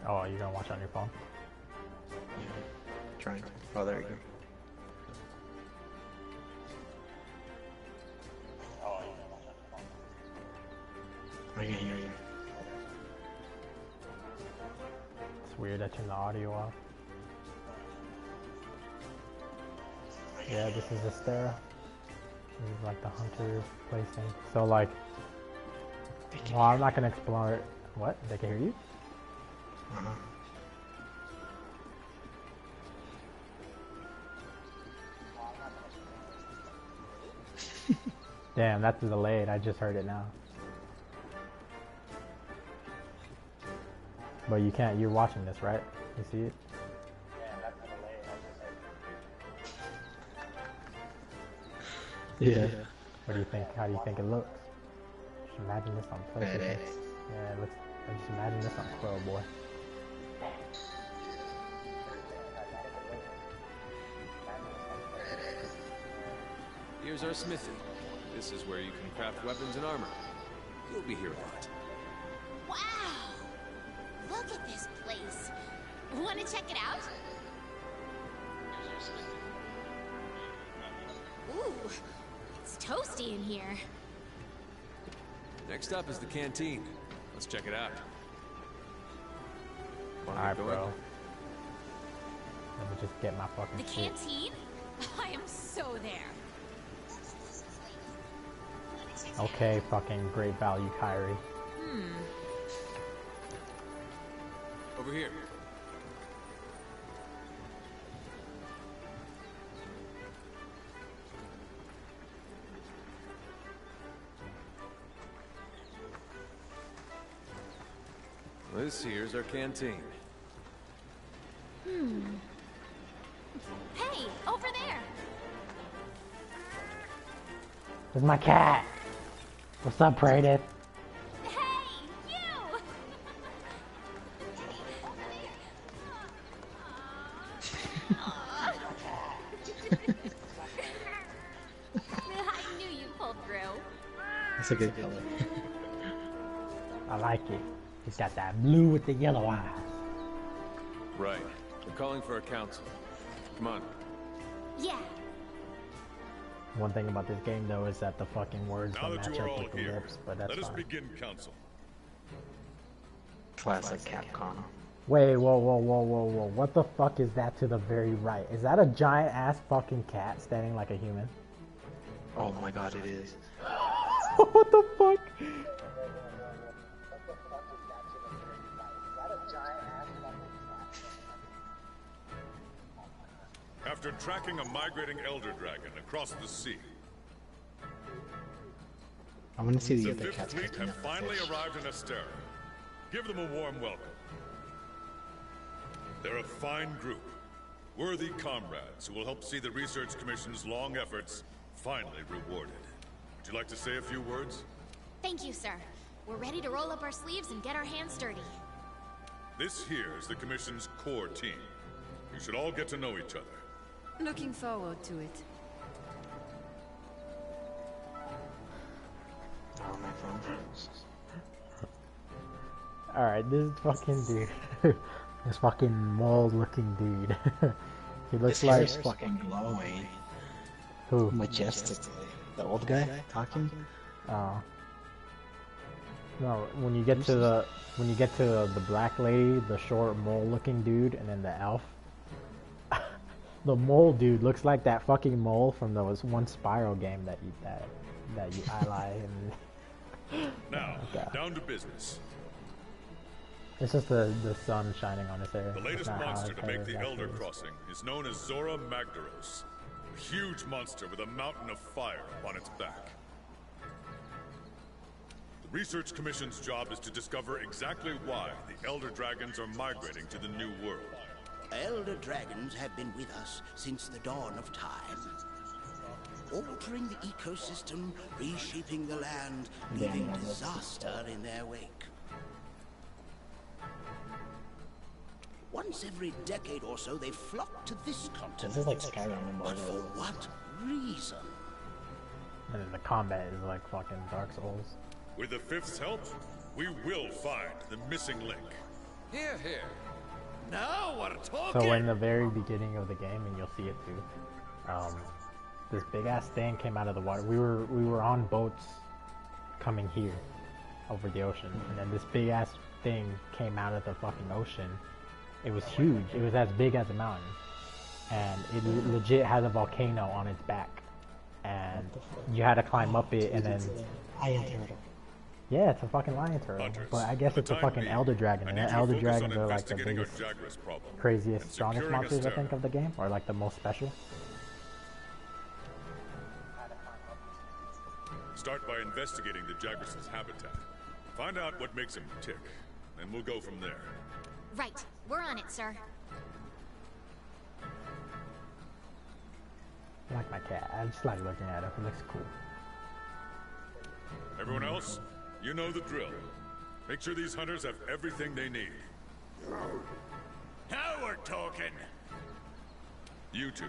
Oh, you're gonna watch on your phone? Yeah, trying to. Oh, there you go. I can hear you. It's weird I turned the audio off. Yeah, this is Astera. This is like the hunter placing. So like, well, I'm not gonna explore it. What? They can hear you? Uh-huh. Damn, that's delayed. I just heard it now. But you can't. You're watching this, right? You see it? Yeah. What do you think? How do you think it looks? Just imagine this on PlayStation. Badass. Yeah, it looks. Just imagine this on Pro, boy. Here's our smithy. This is where you can craft weapons and armor. You'll be here a lot. Wow! Look at this place. Want to check it out? Ooh, it's toasty in here. Next up is the canteen. Let's check it out. Alright, bro. Let me just get my fucking The shit. canteen? I am so there. Okay, fucking great value, Kyrie. Over here. This here's our canteen. Hey, over there. There's my cat! What's up, Prated? Hey, you! I knew you pulled through. That's a good color. I like it. He's got that blue with the yellow eyes. Right. We're calling for a council. Come on. Yeah. One thing about this game, though, is that the fucking words Now don't that match you are up all with the here, lips, but that's let us fine. begin council. Classic Capcom. Wait, whoa, whoa, whoa, whoa, whoa. What the fuck is that to the very right? Is that a giant ass fucking cat standing like a human? Oh my god, it is. What the fuck? After tracking a migrating elder dragon across the sea, I want to see the the other Fifth cats. Fleet picking have up the finally fish. arrived in Astera. Give them a warm welcome. They're a fine group, worthy comrades who will help see the Research Commission's long efforts finally rewarded. Would you like to say a few words? Thank you, sir. We're ready to roll up our sleeves and get our hands dirty. This here is the Commission's core team. You should all get to know each other. Looking forward to it. Oh, my phone. Alright, this fucking dude. This fucking mold-looking dude. He looks His like... hair's fucking glowing. Who? Majestically. The old guy talking? Oh. No, when you get to the black lady, the short mole-looking dude, and then the elf. The mole dude looks like that fucking mole from those one Spiral game that you ally and Now, Okay. down to business. it's just the sun shining on his hair. The That's latest not how monster his to hair make the actually Elder is. Crossing is known as Zora Magdaros. A huge monster with a mountain of fire upon its back. The Research Commission's job is to discover exactly why the Elder Dragons are migrating to the New World. Elder dragons have been with us since the dawn of time. Altering the ecosystem, reshaping the land, leaving disaster in their wake. Once every decade or so, they flock to this continent. This is like Skyrim and But for Borderlands. what reason? And then the combat is like fucking Dark Souls. With the Fifth's help, we will find the missing link. Here, here. Now we're talking. So in the very beginning of the game, and you'll see it too, this big ass thing came out of the water. We were on boats coming here over the ocean, and then this big ass thing came out of the fucking ocean. It was huge. It was as big as a mountain, and it legit had a volcano on its back, and you had to climb up it, and then Lion turtle. yeah, it's a fucking lion turtle. Hunters, But I guess for it's a the fucking time elder being, dragon, I and need the you to elder focus dragons on are like the investigating our biggest, Jagras problem craziest, and strongest securing monsters I Astera. think of the game, or like the most special. Start by investigating the Jagras' habitat. Find out what makes them tick, and we'll go from there. Right. We're on it, sir. I like my cat. I just like looking at it. It looks cool. Everyone else, you know the drill. Make sure these hunters have everything they need. Now we're talking. You two,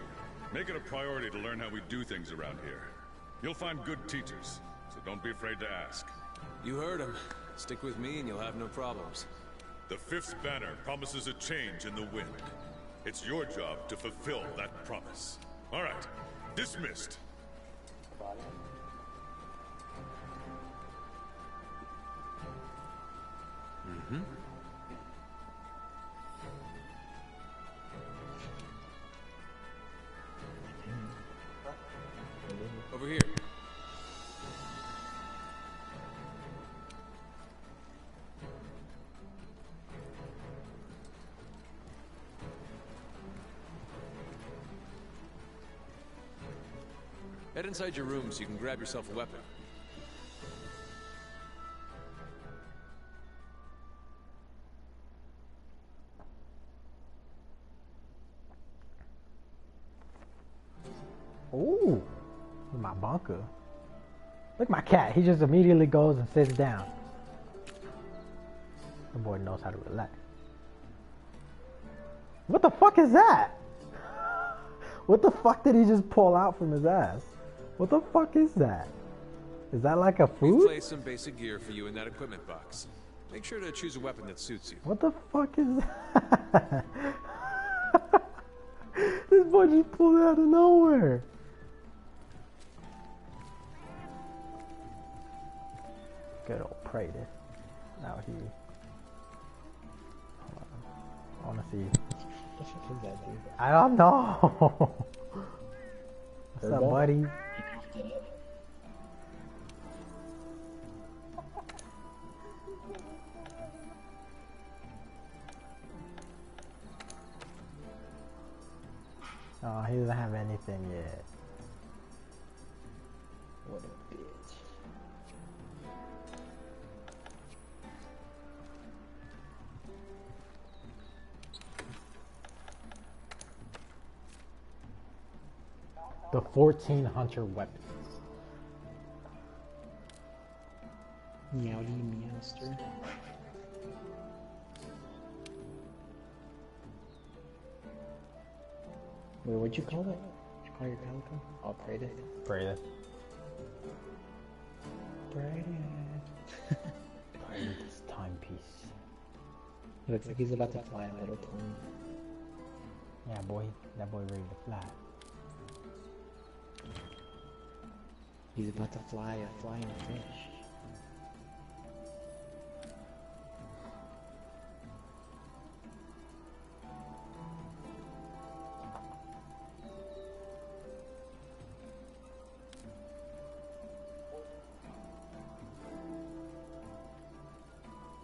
make it a priority to learn how we do things around here. You'll find good teachers, so don't be afraid to ask. You heard him. Stick with me and you'll have no problems. The Fifth's banner promises a change in the wind. It's your job to fulfill that promise. All right, dismissed. Over here. Head inside your room so you can grab yourself a weapon. Ooh, my bunker. Look at my cat. He just immediately goes and sits down. The boy knows how to relax. What the fuck is that? What the fuck did he just pull out from his ass? What the fuck is that? Is that like a We've food? placed some basic gear for you in that equipment box. Make sure to choose a weapon that suits you. What the fuck is that? This boy just pulled it out of nowhere. Good old Prater out here. Hold on. I wanna see. What the fuck is that, dude? I don't know. What's up, Turbo? buddy? Oh, he doesn't have anything yet. What a bitch. The 14 hunter weapons. Meowdy meowster. Wait, what'd you call it? What'd you call your pelican? Oh, Prater. Prater. Prater. Prater's timepiece. He looks like he's about to fly a little plane. Yeah, boy. That boy ready to fly. He's about to fly a flying fish.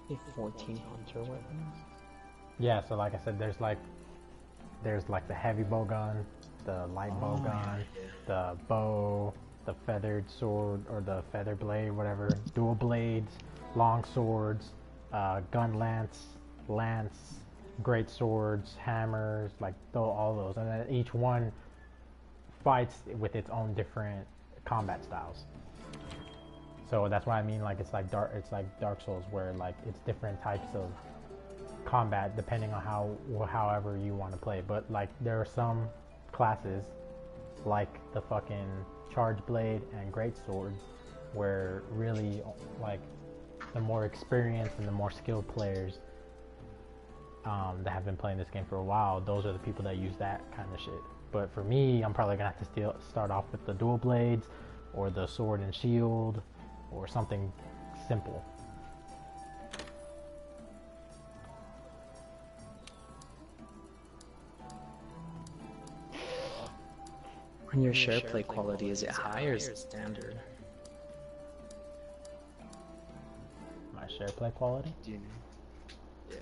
If 14 hunter weapons. Yeah, so like I said, there's like the heavy bow gun, the light bow gun, the bow, the feathered sword or the feather blade, whatever, dual blades, long swords, gun lance, great swords, hammers, like all those, and then each one fights with its own different combat styles. So that's what I mean, like it's like Dark Souls, where like it's different types of combat depending on however you want to play. But like there are some classes like the fucking charge blade and great swords where really like the more experienced and the more skilled players that have been playing this game for a while, those are the people that use that kind of shit. But for me, I'm probably gonna have to start off with the dual blades, or the sword and shield, or something simple. On your share play quality, is it high or is it standard? My share play quality? Do you know? Yeah.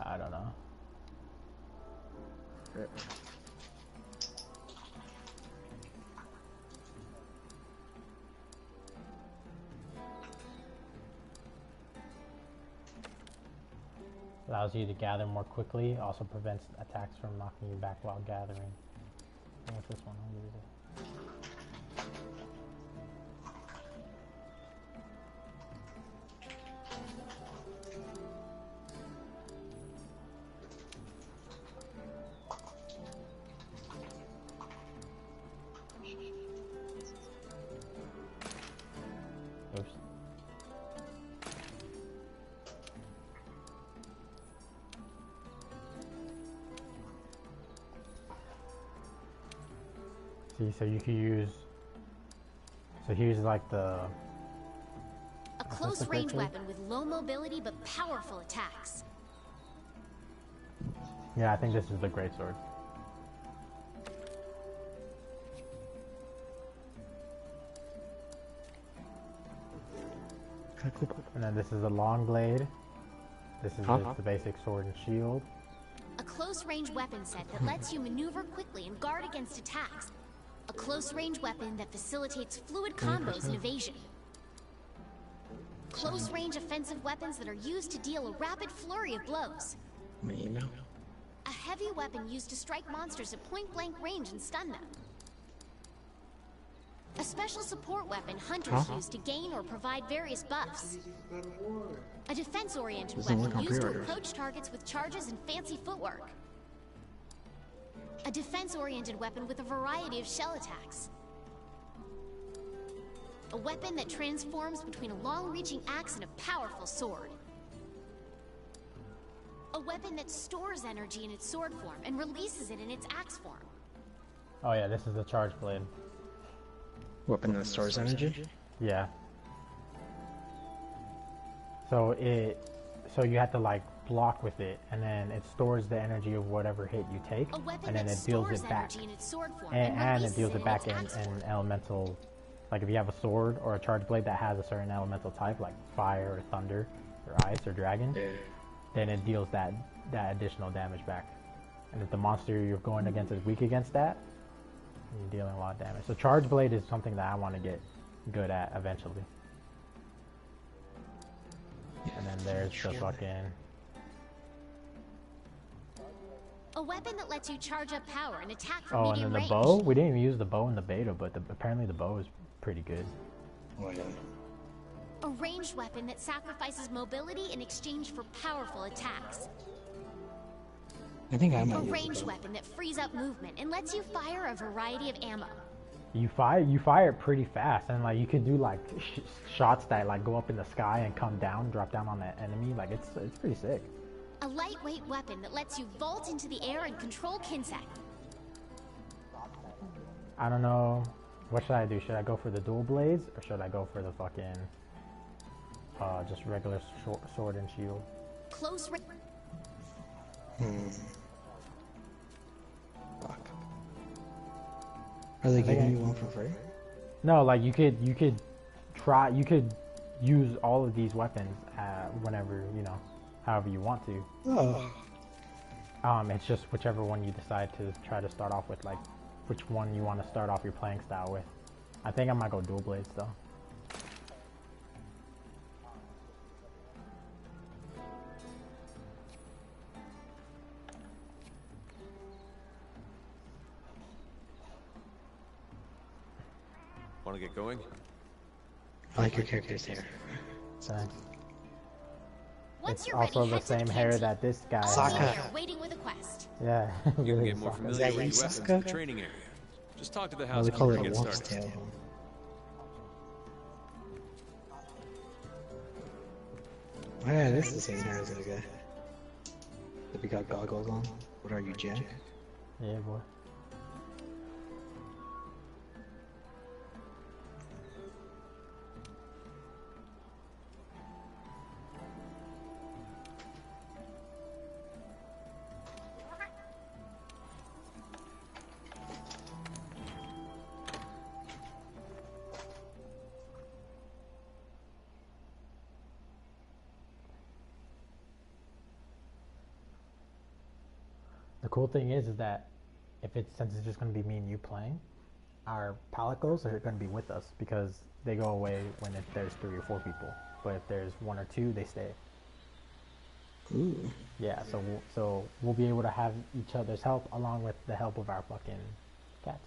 I don't know. Rip. Allows you to gather more quickly, also prevents attacks from knocking you back while gathering. What's this one? I'll use it. Oops. See, so you could use. So here's like the. A close-range weapon with low mobility but powerful attacks. Yeah, I think this is the greatsword. And then this is a long blade. This is just the basic sword and shield. A close-range weapon set that lets you maneuver quickly and guard against attacks. A close-range weapon that facilitates fluid combos and evasion. Close-range offensive weapons that are used to deal a rapid flurry of blows. My email? A heavy weapon used to strike monsters at point-blank range and stun them. A special support weapon hunters use to gain or provide various buffs. A defense-oriented weapon used to approach targets with charges and fancy footwork. A defense-oriented weapon with a variety of shell attacks. A weapon that transforms between a long-reaching axe and a powerful sword. A weapon that stores energy in its sword form and releases it in its axe form. Oh yeah, this is the charge blade. Weapon that stores energy? Yeah. So you have to like block with it, and then it stores the energy of whatever hit you take, and then it deals it back. And it deals it back in elemental. Like if you have a sword or a charge blade that has a certain elemental type, like fire or thunder or ice or dragon, then it deals that additional damage back. And if the monster you're going against is weak against that, you're dealing a lot of damage. So charge blade is something that I want to get good at eventually. And then there's the fucking... A weapon that lets you charge up power and attack from Oh, and medium then the range. bow? We didn't even use the bow in the beta, but apparently the bow is pretty good. Oh yeah. A ranged weapon that sacrifices mobility in exchange for powerful attacks. I think I A might use ranged it. weapon that frees up movement and lets you fire a variety of ammo. You fire it pretty fast, and like you can do like shots that like go up in the sky and come down, drop down on the enemy. Like it's pretty sick. A lightweight weapon that lets you vault into the air and control Kinsec. I don't know. What should I do? Should I go for the dual blades, or should I go for the fucking just regular sword and shield? Close range. Fuck. Are they giving you one for free? No, like you could use all of these weapons whenever, you know, however you want to. Oh. It's just whichever one you decide to try to start off with, like which one you want to start off your playing style with. I think I might go dual blades though. Want to get going? I like your character's hair. Thanks. Once It's you're also ready, the head to same the hair canteen. that this guy All has. teams are waiting with a quest. Yeah. You can get more Sokka. familiar that with you, the weapons in Sokka? the training area. Just talk to the Well, house they call before it you a get wolf's started. tail. Oh yeah, this is the same hair as that guy. If he got goggles on. What are you, Jack? Yeah, boy. The cool thing is that since it's just gonna be me and you playing, our pallet goals are gonna be with us because they go away if there's 3 or 4 people. But if there's 1 or 2, they stay. Ooh. Yeah, so we'll be able to have each other's help along with the help of our fucking cats.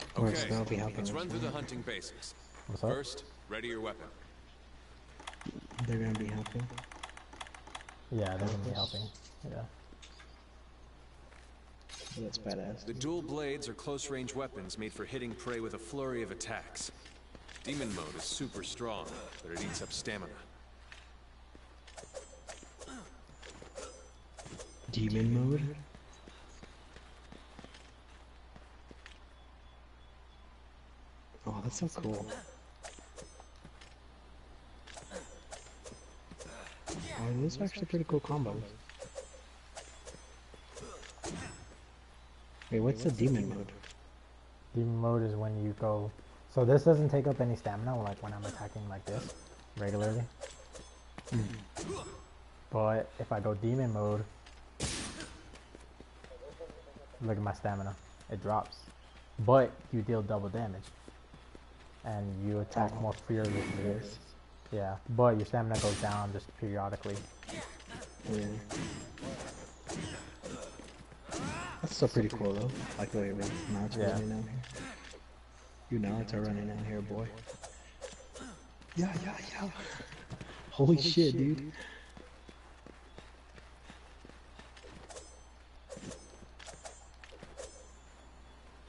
Of course, Okay, that'll be helping let's us, run through the right? hunting basics. What's up? First, ready your weapon. They're gonna be helping. Yeah, they're gonna be helping. Yeah. That's badass. The dual blades are close-range weapons made for hitting prey with a flurry of attacks. Demon mode is super strong, but it eats up stamina. Demon mode? Oh, that's so cool. Oh, those are actually pretty cool combos. Wait, what's the demon mode? Demon mode is when you go. So this doesn't take up any stamina, like when I'm attacking like this regularly. But if I go demon mode, look at my stamina. It drops. But you deal double damage. And you attack more fearlessly. Yeah, but your stamina goes down just periodically. Yeah. That's still pretty cool though. Like the way Naruto running down here. You Naruto running down here, boy. Yeah. Holy shit, dude.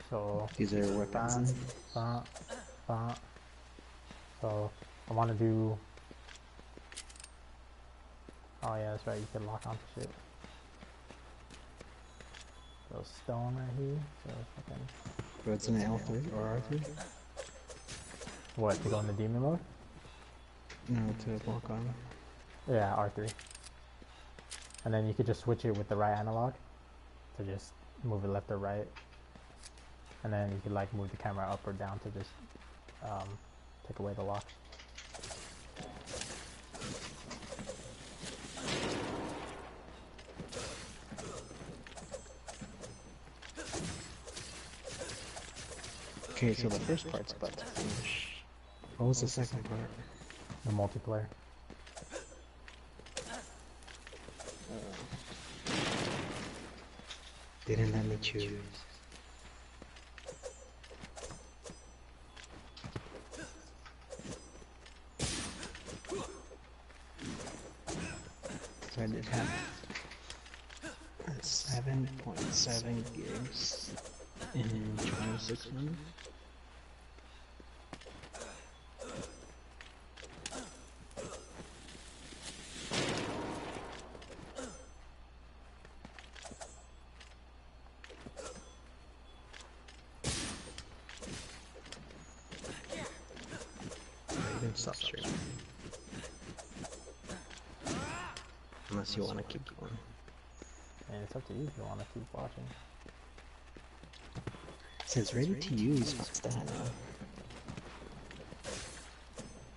So These are weapons. So I want to do. Oh yeah, that's right. You can lock onto shit. So stone right here. So fucking. So it's an L3 or R3? What, to go into demon mode? No, to lock on. Yeah, R3. And then you could just switch it with the right analog to just move it left or right. And then you could like move the camera up or down to just take away the lock. Okay, so the first part's about to finish. What was the second part? The multiplayer. They didn't let me choose. So I did have 7.7 gigs in 26 minutes. Stop streaming. Unless you want to keep going. And it's up to you if you want to keep watching. It says ready to use. What's that?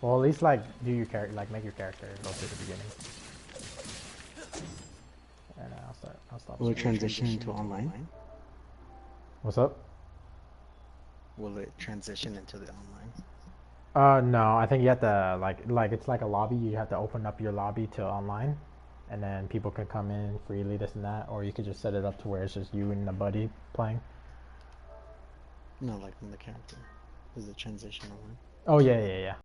Well, at least like do your character, like make your character go to the beginning. And I'll stop. Will it transition into online? What's up? Will it transition into the online? No, I think you have to like it's like a lobby. You have to open up your lobby to online, and then people can come in freely, this and that, or you could just set it up to where it's just you and a buddy playing. No, like from the character. Does it transition online? Oh yeah.